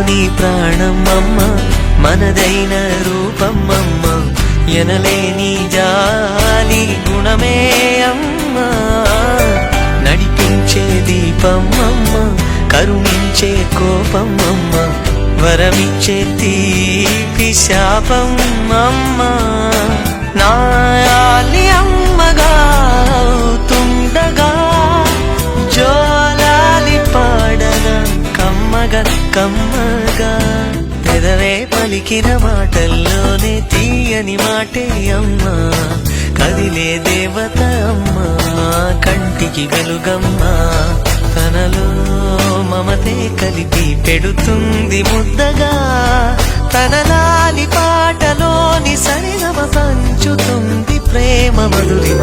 నీ ప్రాణం అమ్మ, మనదైన రూపం అమ్మ, ఎనలేని జాలి గుణమే అమ్మ. నడిపించే దీపం అమ్మ, కరుణించే కోపం అమ్మ, వరమిచ్చే తీపి శాపం అమ్మ. నాయాలి అమ్మగా అవుతుండగా జోలాలి పాడన కమ్మగా కమ్మగా. పెదవే పలికిన మాటల్లోనే తీయని మాటే అమ్మా, కదిలే దేవత అమ్మా, కంటికి వెలుగమ్మా. తనలో మమతే కలిపి పెడుతుంది ముద్దగా, తన లాలి పాటలోని సరిగమ పంచుతుంది ప్రేమ మధురిమ.